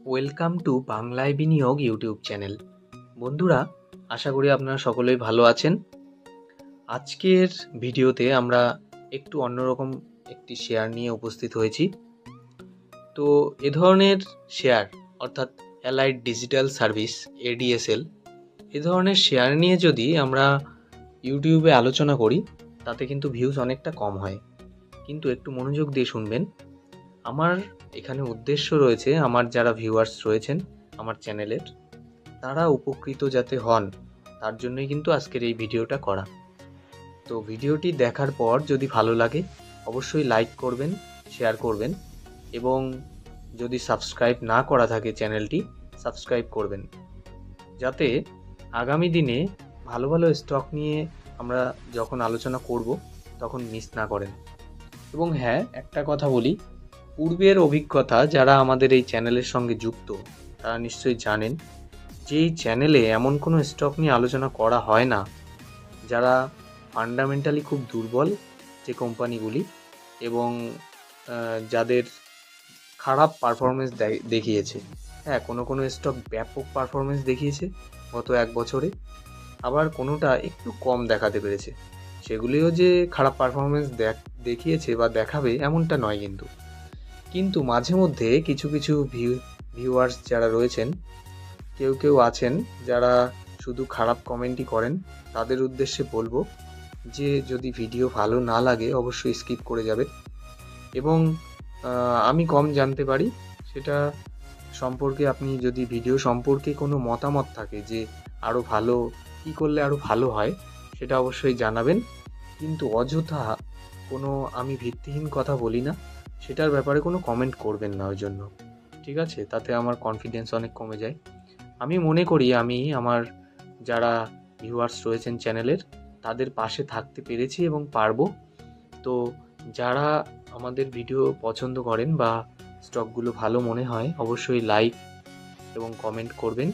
Welcome to বাংলায় বিনিয়োগ YouTube channel. বন্ধুরা, আশা করি আপনারা সকলেই ভালো আছেন। আজকের ভিডিওতে আমরা একটু অন্যরকম একটি শেয়ার নিয়ে উপস্থিত হয়েছি। তো এ ধরনের শেয়ার অর্থাৎ অ্যালাইড ডিজিটাল সার্ভিস ADSL, এ ধরনের শেয়ার নিয়ে যদি আমরা ইউটিউবে আলোচনা করি তাতে কিন্তু ভিউজ অনেকটা কম হয়। কিন্তু একটু মনোযোগ দিয়ে শুনবেন। আমার এখানে উদ্দেশ্য রয়েছে আমার যারা ভিউয়ার্স রয়েছেন আমার চ্যানেলের, তারা উপকৃত যাতে হন, তার জন্যই কিন্তু আজকের এই ভিডিওটা করা। তো ভিডিওটি দেখার পর যদি ভালো লাগে অবশ্যই লাইক করবেন, শেয়ার করবেন এবং যদি সাবস্ক্রাইব না করা থাকে চ্যানেলটি সাবস্ক্রাইব করবেন, যাতে আগামী দিনে ভালো ভালো স্টক নিয়ে আমরা যখন আলোচনা করব তখন মিস না করেন। এবং হ্যাঁ, একটা কথা বলি, পূর্বের অভিজ্ঞতা যারা আমাদের এই চ্যানেলের সঙ্গে যুক্ত তারা নিশ্চয়ই জানেন যে এই চ্যানেলে এমন কোনো স্টক নিয়ে আলোচনা করা হয় না যারা ফান্ডামেন্টালি খুব দুর্বল, যে কোম্পানিগুলি এবং যাদের খারাপ পারফরমেন্স দেখিয়েছে। হ্যাঁ, কোনো কোনো স্টক ব্যাপক পারফরমেন্স দেখিয়েছে গত এক বছরে, আবার কোনোটা একটু কম দেখাতে পেরেছে। সেগুলিও যে খারাপ পারফরমেন্স দেখিয়েছে বা দেখাবে এমনটা নয়, কিন্তু মাঝে মধ্যে কিছু কিছু ভিউয়ার্স যারা রয়েছেন, কেউ কেউ আছেন যারা শুধু খারাপ কমেন্টই করেন। তাদের উদ্দেশ্যে বলবো যে যদি ভিডিও ভালো না লাগে অবশ্যই স্কিপ করে যাবে। এবং আমি কম জানতে পারি, সেটা সম্পর্কে আপনি যদি ভিডিও সম্পর্কে কোনো মতামত থাকে যে আরও ভালো কী করলে আরও ভালো হয়, সেটা অবশ্যই জানাবেন। কিন্তু অযথা কোনো আমি ভিত্তিহীন কথা বলি না, সেটার ব্যাপারে কোনো কমেন্ট করবেন না ওই জন্য, ঠিক আছে? তাতে আমার কনফিডেন্স অনেক কমে যায়। আমি মনে করি আমি আমার যারা ভিউয়ার্স রয়েছেন চ্যানেলের, তাদের পাশে থাকতে পেরেছি এবং পারবো। তো যারা আমাদের ভিডিও পছন্দ করেন বা স্টকগুলো ভালো মনে হয় অবশ্যই লাইক এবং কমেন্ট করবেন,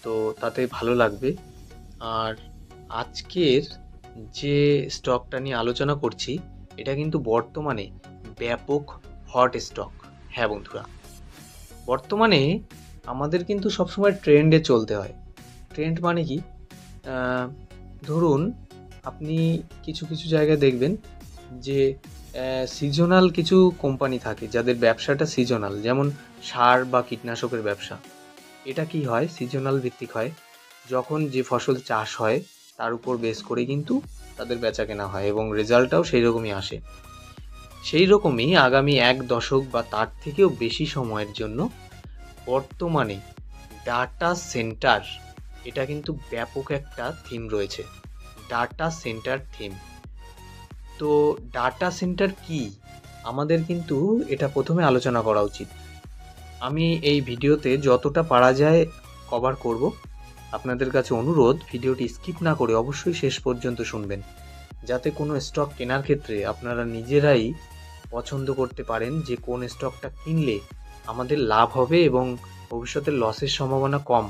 তো তাতে ভালো লাগবে। আর আজকের যে স্টকটা নিয়ে আলোচনা করছি এটা কিন্তু বর্তমানে ব্যাপক হট স্টক। হ্যাঁ বন্ধুরা, বর্তমানে আমাদের কিন্তু সবসময় ট্রেন্ডে চলতে হয়। ট্রেন্ড মানে কি? ধরুন আপনি কিছু কিছু জায়গায় দেখবেন যে সিজনাল কিছু কোম্পানি থাকে যাদের ব্যবসাটা সিজনাল, যেমন সার বা কীটনাশকের ব্যবসা। এটা কি হয়? সিজনাল ভিত্তিক হয়। যখন যে ফসল চাষ হয় তার উপর বেস করে কিন্তু তাদের বেচা কেনা হয় এবং রেজাল্টটাও সেই রকমই আসে। সেই রকমই আগামী এক দশক বা তার থেকেও বেশি সময়ের জন্য বর্তমানে ডাটা সেন্টার, এটা কিন্তু ব্যাপক একটা থিম রয়েছে, ডাটা সেন্টার থিম। তো ডাটা সেন্টার কি, আমাদের কিন্তু এটা প্রথমে আলোচনা করা উচিত। আমি এই ভিডিওতে যতটা পারা যায় কভার করব। আপনাদের কাছে অনুরোধ, ভিডিওটি স্কিপ না করে অবশ্যই শেষ পর্যন্ত শুনবেন, যাতে কোনো স্টক কেনার ক্ষেত্রে আপনারা নিজেরাই পছন্দ করতে পারেন যে কোন স্টকটা কিনলে আমাদের লাভ হবে এবং ভবিষ্যতে লসের সম্ভাবনা কম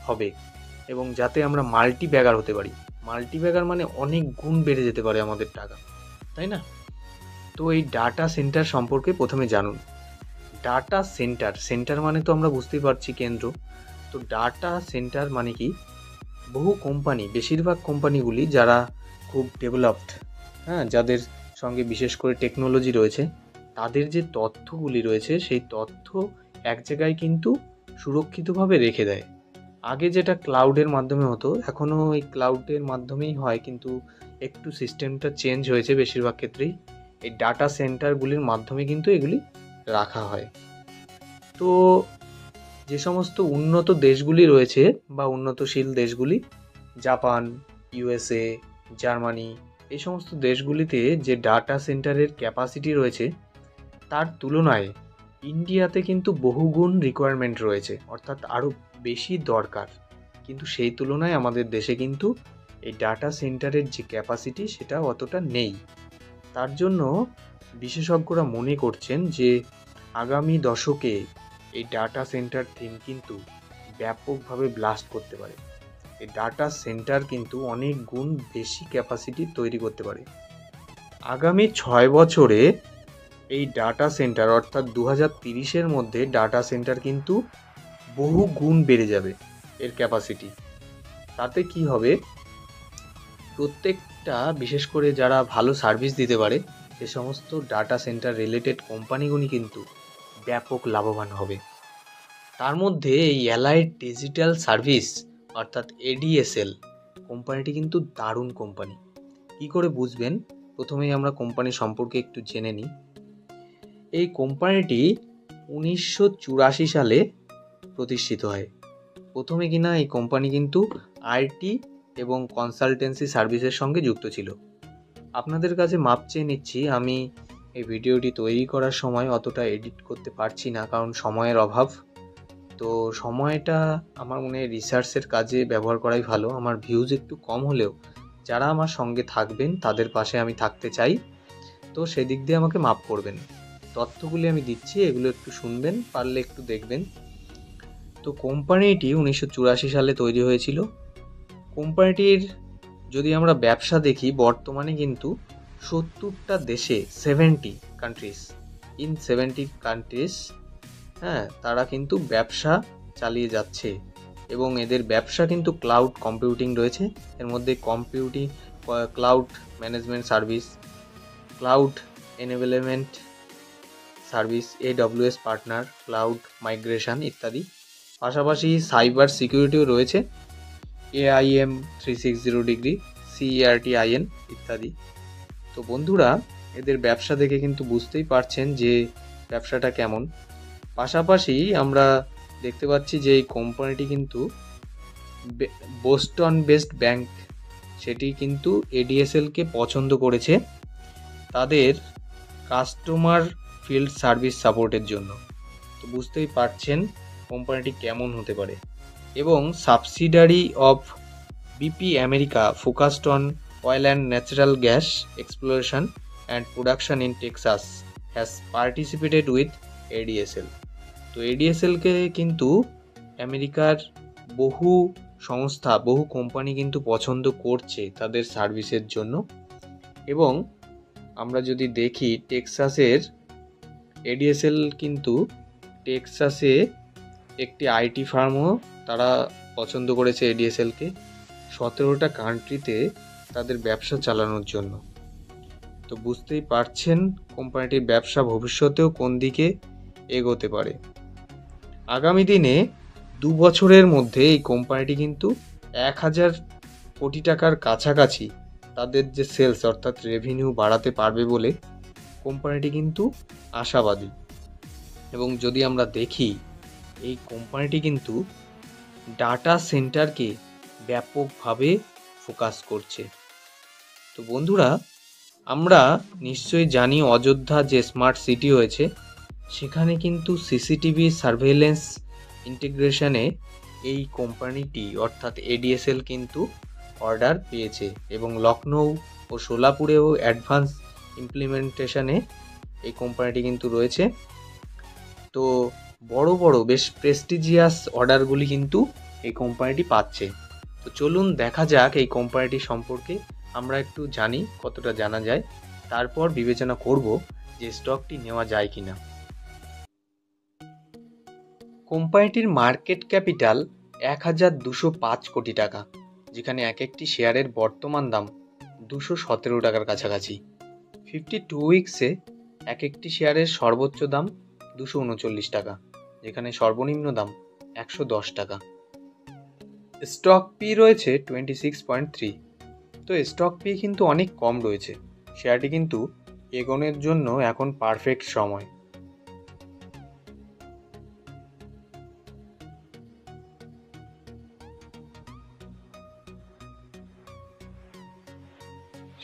হবে, এবং যাতে আমরা মাল্টি ব্যাগার হতে পারি। মাল্টি ব্যাগার মানে অনেক গুণ বেড়ে যেতে পারে আমাদের টাকা, তাই না? তো এই ডাটা সেন্টার সম্পর্কে প্রথমে জানুন। ডাটা সেন্টার, সেন্টার মানে তো আমরা বুঝতেই পারছি কেন্দ্র। তো ডাটা সেন্টার মানে কি? বহু কোম্পানি, বেশিরভাগ কোম্পানিগুলি যারা খুব ডেভেলপড, হ্যাঁ, যাদের সঙ্গে বিশেষ করে টেকনোলজি রয়েছে, তাদের যে তথ্যগুলি রয়েছে সেই তথ্য এক জায়গায় কিন্তু সুরক্ষিতভাবে রেখে দেয়। আগে যেটা ক্লাউডের মাধ্যমে হতো, এখনও এই ক্লাউডের মাধ্যমেই হয়, কিন্তু একটু সিস্টেমটা চেঞ্জ হয়েছে। বেশিরভাগ ক্ষেত্রেই এই ডাটা সেন্টারগুলির মাধ্যমে কিন্তু এগুলি রাখা হয়। তো যে সমস্ত উন্নত দেশগুলি রয়েছে বা উন্নতশীল দেশগুলি, জাপান, USA, জার্মানি, এই সমস্ত দেশগুলিতে যে ডাটা সেন্টারের ক্যাপাসিটি রয়েছে তার তুলনায় ইন্ডিয়াতে কিন্তু বহুগুণ রিকোয়ারমেন্ট রয়েছে, অর্থাৎ আরও বেশি দরকার। কিন্তু সেই তুলনায় আমাদের দেশে কিন্তু এই ডাটা সেন্টারের যে ক্যাপাসিটি সেটা অতটা নেই। তার জন্য বিশেষজ্ঞরা মনে করছেন যে আগামী দশকে এই ডাটা সেন্টার থিম কিন্তু ব্যাপকভাবে ব্লাস্ট করতে পারে। এই ডাটা সেন্টার কিন্তু অনেক গুণ বেশি ক্যাপাসিটি তৈরি করতে পারে। আগামী 6 বছরে এই ডাটা সেন্টার অর্থাৎ 2030-এর মধ্যে ডাটা সেন্টার কিন্তু বহু গুণ বেড়ে যাবে এর ক্যাপাসিটি। তাতে কি হবে, প্রত্যেকটা বিশেষ করে যারা ভালো সার্ভিস দিতে পারে সে সমস্ত ডাটা সেন্টার রিলেটেড কোম্পানিগুলি কিন্তু ব্যাপক লাভবান হবে। তার মধ্যে এই অ্যালাইড ডিজিটাল সার্ভিস অর্থাৎ এডিএসএল কোম্পানিটি কিন্তু দারুণ কোম্পানি। কী করে বুঝবেন, প্রথমেই আমরা কোম্পানি সম্পর্কে একটু জেনে নিই। এই কোম্পানিটি 1984 সালে প্রতিষ্ঠিত হয়। প্রথমে কিনা এই কোম্পানি কিন্তু আইটি এবং কনসালটেন্সি সার্ভিসের সঙ্গে যুক্ত ছিল। আপনাদের কাছে মাপ চেয়ে নিচ্ছি, আমি এই ভিডিওটি তৈরি করার সময় অতটা এডিট করতে পারছি না, কারণ সময়ের অভাব। তো সময়টা আমার মনে হয় রিসার্চের কাজে ব্যবহার করাই ভালো। আমার ভিউজ একটু কম হলেও যারা আমার সঙ্গে থাকবেন তাদের পাশে আমি থাকতে চাই, তো সেদিক দিয়ে আমাকে মাপ করবেন। তথ্যগুলি আমি দিচ্ছি, এগুলো একটু শুনবেন, পারলে একটু দেখবেন। তো কোম্পানিটি 1984 সালে তৈরি হয়েছিল। কোম্পানিটির যদি আমরা ব্যবসা দেখি, বর্তমানে কিন্তু 70টা দেশে 70 কান্ট্রিজ তারা কিন্তু ব্যবসা চালিয়ে যাচ্ছে এবং এদের ব্যবসা কিন্তু ক্লাউড কম্পিউটিং রয়েছে। এর মধ্যে cloud management service, cloud enablement service, AWS partner, cloud migration ইত্যাদি। পাশাপাশি সাইবার সিকিউরিটিও রয়েছে, AIM 360 ডিগ্রি, CERT-IN ইত্যাদি। তো বন্ধুরা, এদের ব্যবসা দেখে কিন্তু বুঝতেই পারছেন যে ব্যবসাটা কেমন। পাশাপাশি আমরা দেখতে পাচ্ছি যে এই কোম্পানিটি কিন্তু বোস্টন বেসড ব্যাংক, সেটি কিন্তু ADSLকে পছন্দ করেছে তাদের কাস্টমার ফিল্ড সার্ভিস সাপোর্টের জন্য। তো বুঝতেই পারছেন কোম্পানিটি কেমন হতে পারে। এবং subsidiary of BP America focused on oil and natural gas exploration and production in Texas has participated with ADSL। তো ADSLকে কিন্তু আমেরিকার বহু সংস্থা, বহু কোম্পানি কিন্তু পছন্দ করছে তাদের সার্ভিসের জন্য। এবং আমরা যদি দেখি টেক্সাসের ADSL কিন্তু টেক্সাসে একটি আইটি ফার্মও তারা পছন্দ করেছে ADSLকে 17টা কান্ট্রিতে তাদের ব্যবসা চালানোর জন্য। তো বুঝতেই পারছেন কোম্পানিটির ব্যবসা ভবিষ্যতেও কোন দিকে এগোতে পারে। আগামী দিনে 2 বছরের মধ্যে এই কোম্পানিটি কিন্তু 1000 কোটি টাকার কাছাকাছি তাদের যে সেলস অর্থাৎ রেভিনিউ বাড়াতে পারবে বলে কোম্পানিটি কিন্তু আশাবাদী। এবং যদি আমরা দেখি, এই কোম্পানিটি কিন্তু ডাটা সেন্টারকে ব্যাপকভাবে ফোকাস করছে। তো বন্ধুরা, আমরা নিশ্চয়ই জানি অযোধ্যা যে স্মার্ট সিটি হয়েছে সেখানে কিন্তু CCTV সার্ভেইলেন্স ইন্টিগ্রেশনে এই কোম্পানিটি অর্থাৎ ADSL কিন্তু অর্ডার পেয়েছে এবং লখনৌ ও সোলাপুরেও অ্যাডভান্স ইমপ্লিমেন্টেশনে এই কোম্পানিটি কিন্তু রয়েছে। তো বড় বড় বেশ প্রেস্টিজিয়াস অর্ডারগুলি কিন্তু এই কোম্পানিটি পাচ্ছে। তো চলুন দেখা যাক এই কোম্পানিটি সম্পর্কে আমরা একটু জানি, কতটা জানা যায়, তারপর বিবেচনা করব যে স্টকটি নেওয়া যায় কিনা। কোম্পানিটির মার্কেট ক্যাপিটাল 1205 কোটি টাকা, যেখানে এক একটি শেয়ারের বর্তমান দাম 217 টাকার কাছাকাছি। 52 উইক্সে এক একটি শেয়ারের সর্বোচ্চ দাম 239 টাকা, যেখানে সর্বনিম্ন দাম 110 টাকা। স্টক পি রয়েছে 26.3। তো স্টক পি কিন্তু অনেক কম রয়েছে। শেয়ারটি কিন্তু এগোনোর জন্য এখন পারফেক্ট সময়।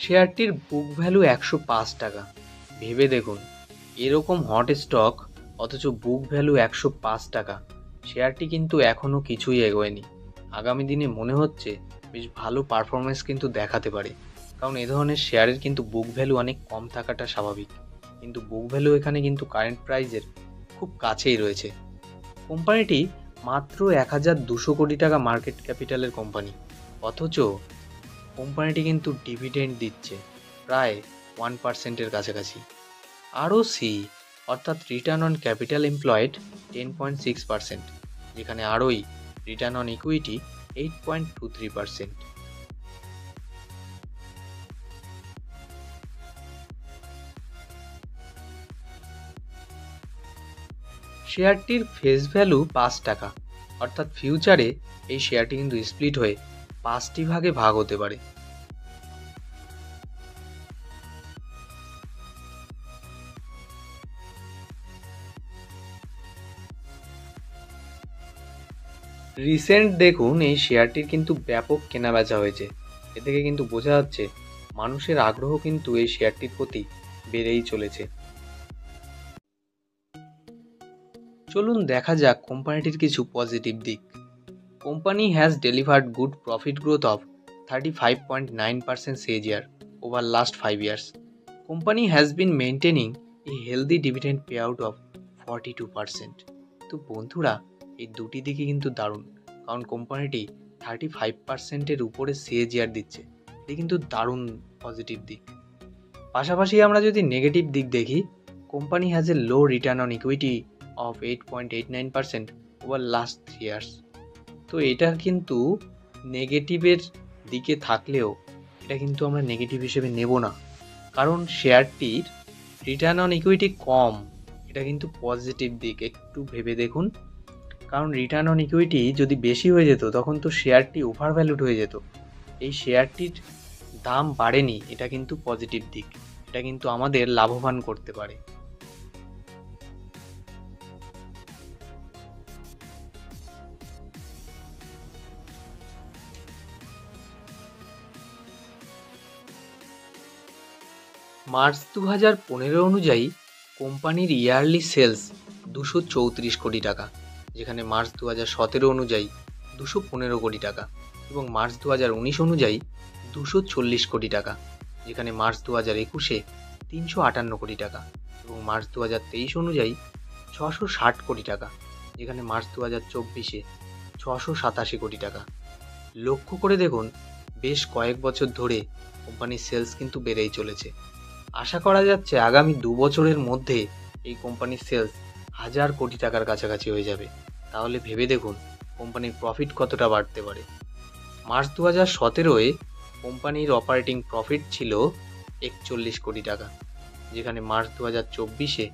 শেয়ারটির বুক ভ্যালু 105 টাকা। ভেবে দেখুন, এরকম হট স্টক অথচ বুক ভ্যালু 105 টাকা। শেয়ারটি কিন্তু এখনও কিছুই এগোয়নি। আগামী দিনে মনে হচ্ছে বেশ ভালো পারফরমেন্স কিন্তু দেখাতে পারে, কারণ এ ধরনের শেয়ারের কিন্তু বুক ভ্যালু অনেক কম থাকাটা স্বাভাবিক, কিন্তু বুক ভ্যালু এখানে কিন্তু কারেন্ট প্রাইজের খুব কাছেই রয়েছে। কোম্পানিটি মাত্র 1200 কোটি টাকা মার্কেট ক্যাপিটালের কোম্পানি, অথচ কোম্পানিটি কিন্তু ডিভিডেন্ড দিচ্ছে প্রায় 1%-এর কাছাকাছি। ROC অর্থাৎ রিটার্ন অন ক্যাপিটাল এমপ্লয়েড 10.6%, যেখানে ROE রিটার্ন অন ইকুইটি 8.23%। শেয়ারটির ফেস ভ্যালু 5 টাকা, অর্থাৎ ফিউচারে এই শেয়ারটি কিন্তু স্প্লিট হয়ে 5টি ভাগে ভাগ হতে পারে। রিসেন্ট দেখুন এই শেয়ারটির কিন্তু ব্যাপক কেনাবেচা হয়েছে। এ থেকে কিন্তু বোঝা যাচ্ছে মানুষের আগ্রহ কিন্তু এই শেয়ারটির প্রতি বেড়েই চলেছে। চলুন দেখা যাক কোম্পানিটির কিছু পজিটিভ দিক। Company has delivered good profit growth of 35.9% CAGR over last 5 years. Company has been maintaining a healthy dividend payout of 42%. তো বন্ধুরা, এই দুটি দিকে কিন্তু দারুণ, কারণ কোম্পানিটি 35%-এর উপরে CAGR দিচ্ছে। এটি কিন্তু দারুণ পজিটিভ দিক। পাশাপাশি আমরা যদি নেগেটিভ দিক দেখি, company has a low return on equity of 8.89% over last 3 years। তো এটা কিন্তু নেগেটিভের দিকে থাকলেও এটা কিন্তু আমরা নেগেটিভ হিসেবে নেব না, কারণ শেয়ারটির রিটার্ন অন ইকুইটি কম। এটা কিন্তু পজিটিভ দিক, একটু ভেবে দেখুন। কারণ রিটার্ন অন ইকুইটি যদি বেশি হয়ে যেত তখন তো শেয়ারটি ওভার ভ্যালুড হয়ে যেত। এই শেয়ারটির দাম বাড়েনি, এটা কিন্তু পজিটিভ দিক। এটা কিন্তু আমাদের লাভবান করতে পারে। মার্চ 2015 অনুযায়ী কোম্পানির ইয়ারলি সেলস 234 কোটি টাকা, যেখানে মার্চ 2017 অনুযায়ী 215 কোটি টাকা, এবং মার্চ 2019 অনুযায়ী 240 কোটি টাকা, যেখানে মার্চ 2021-এ 358 কোটি টাকা, এবং মার্চ 2023 অনুযায়ী 660 কোটি টাকা, যেখানে মার্চ 2024-এ 687 কোটি টাকা। লক্ষ্য করে দেখুন, বেশ কয়েক বছর ধরে কোম্পানির সেলস কিন্তু বেড়েই চলেছে। আশা করা যাচ্ছে আগামী 2 বছরের মধ্যে এই কোম্পানির সেলস 1000 কোটি টাকার কাছাকাছি হয়ে যাবে। তাহলে ভেবে দেখুন কোম্পানির প্রফিট কতটা বাড়তে পারে। মার্চ 2017-এ কোম্পানির অপারেটিং প্রফিট ছিল 41 কোটি টাকা, যেখানে মার্চ 2024-এ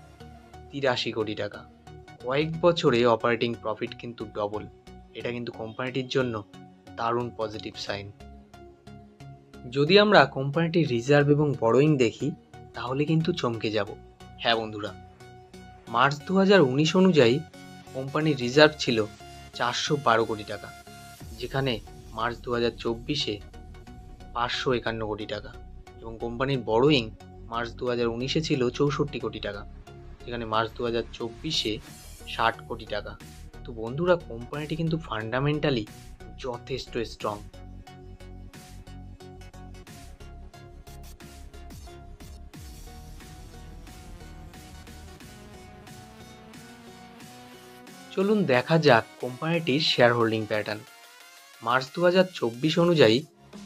83 কোটি টাকা। কয়েক বছরে অপারেটিং প্রফিট কিন্তু ডবল। এটা কিন্তু কোম্পানিটির জন্য দারুণ পজিটিভ সাইন। যদি আমরা কোম্পানিটির রিজার্ভ এবং বড়োইং দেখি তাহলে কিন্তু চমকে যাব। হ্যাঁ বন্ধুরা, মার্চ 2019 অনুযায়ী কোম্পানির রিজার্ভ ছিল 412 কোটি টাকা, যেখানে মার্চ 2024-এ 551 কোটি টাকা, এবং কোম্পানির বড়োইং মার্চ 2019-এ ছিল 64 কোটি টাকা, যেখানে মার্চ 2024-এ 60 কোটি টাকা। তো বন্ধুরা, কোম্পানিটি কিন্তু ফান্ডামেন্টালি যথেষ্ট স্ট্রং। চলুন দেখা যাক কোম্পানিটির শেয়ার হোল্ডিং প্যাটার্ন। মার্চ 2024 অনুযায়ী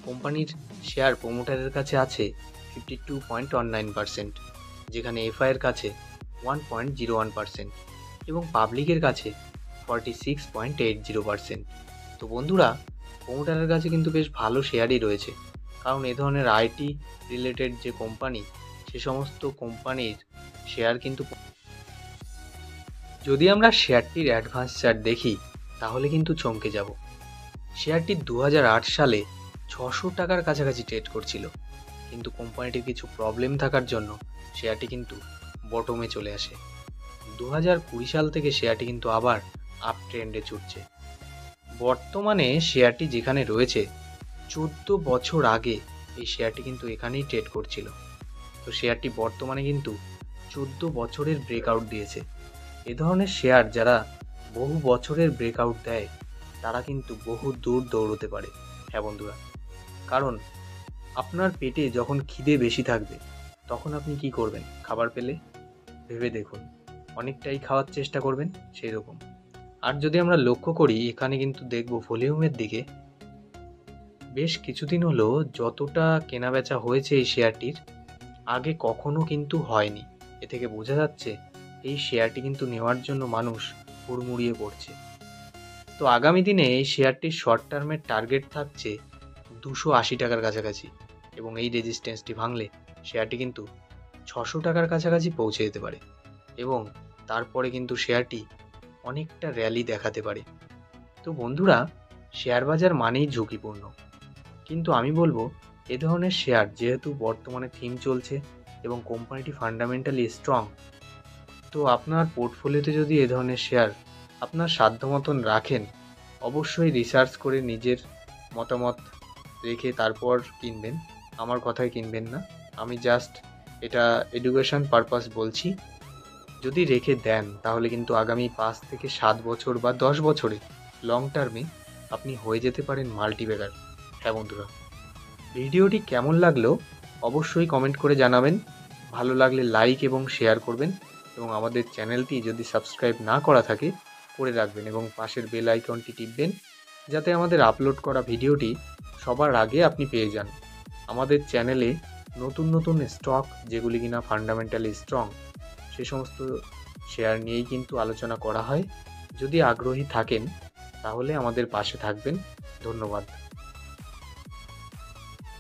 কোম্পানির শেয়ার প্রমোটারের কাছে আছে 52.19%, যেখানে এফআইয়ের কাছে 1.01% এবং পাবলিকের কাছে 46.80%। তো বন্ধুরা, প্রমোটারের কাছে কিন্তু বেশ ভালো শেয়ারই রয়েছে, কারণ এ ধরনের আইটি রিলেটেড যে কোম্পানি, সে সমস্ত কোম্পানির শেয়ার কিন্তু। যদি আমরা শেয়ারটির অ্যাডভান্স চার্ট দেখি তাহলে কিন্তু চমকে যাব। শেয়ারটি 2008 সালে 600 টাকার কাছাকাছি ট্রেড করছিল, কিন্তু কোম্পানিটির কিছু প্রবলেম থাকার জন্য শেয়ারটি কিন্তু বটমে চলে আসে। 2020 সাল থেকে শেয়ারটি কিন্তু আবার আপ ট্রেন্ডে ছুটছে। বর্তমানে শেয়ারটি যেখানে রয়েছে, 14 বছর আগে এই শেয়ারটি কিন্তু এখানেই ট্রেড করছিল। তো শেয়ারটি বর্তমানে কিন্তু 14 বছরের ব্রেকআউট দিয়েছে। এ ধরনের শেয়ার যারা বহু বছরের ব্রেকআউট দেয় তারা কিন্তু বহু দূর দৌড়তে পারে। হ্যাঁ বন্ধুরা, কারণ আপনার পেটে যখন খিদে বেশি থাকবে তখন আপনি কি করবেন? খাবার পেলে ভেবে দেখুন, অনেকটাই খাওয়ার চেষ্টা করবেন সেই রকম। আর যদি আমরা লক্ষ্য করি, এখানে কিন্তু দেখব ভলিউমের দিকে বেশ কিছুদিন হলো যতটা কেনাবেচা হয়েছে এই শেয়ারটির, আগে কখনো কিন্তু হয়নি। এ থেকে বোঝা যাচ্ছে এই শেয়ারটি কিন্তু নেওয়ার জন্য মানুষ হুড়মুড়িয়ে পড়ছে। তো আগামী দিনে এই শেয়ারটির শর্ট টার্মের টার্গেট থাকছে 280 টাকার কাছাকাছি, এবং এই রেজিস্ট্যান্সটি ভাঙলে শেয়ারটি কিন্তু 600 টাকার কাছাকাছি পৌঁছে যেতে পারে, এবং তারপরে কিন্তু শেয়ারটি অনেকটা র্যালি দেখাতে পারে। তো বন্ধুরা, শেয়ার বাজার মানেই ঝুঁকিপূর্ণ, কিন্তু আমি বলবো এ ধরনের শেয়ার যেহেতু বর্তমানে থিম চলছে এবং কোম্পানিটি ফান্ডামেন্টালি স্ট্রং, তো আপনার পোর্টফোলিওতে যদি এ ধরনের শেয়ার আপনার সাধ্য মতন রাখেন, অবশ্যই রিসার্চ করে নিজের মতামত রেখে তারপর কিনবেন। আমার কথায় কিনবেন না, আমি জাস্ট এটা এডুকেশন পারপাস বলছি। যদি রেখে দেন তাহলে কিন্তু আগামী 5 থেকে 7 বছর বা 10 বছরে লং টার্মে আপনি হয়ে যেতে পারেন মাল্টিব্যাগার। হ্যাঁ বন্ধুরা, ভিডিওটি কেমন লাগলো অবশ্যই কমেন্ট করে জানাবেন। ভালো লাগলে লাইক এবং শেয়ার করবেন, এবং আমাদের চ্যানেলটি যদি সাবস্ক্রাইব না করা থাকে করে রাখবেন, এবং পাশের বেল আইকনটি টিপবেন যাতে আমাদের আপলোড করা ভিডিওটি সবার আগে আপনি পেয়ে যান। আমাদের চ্যানেলে নতুন নতুন স্টক যেগুলি কিনা ফান্ডামেন্টালি স্ট্রং, সে সমস্ত শেয়ার নিয়েই কিন্তু আলোচনা করা হয়। যদি আগ্রহী থাকেন তাহলে আমাদের পাশে থাকবেন। ধন্যবাদ।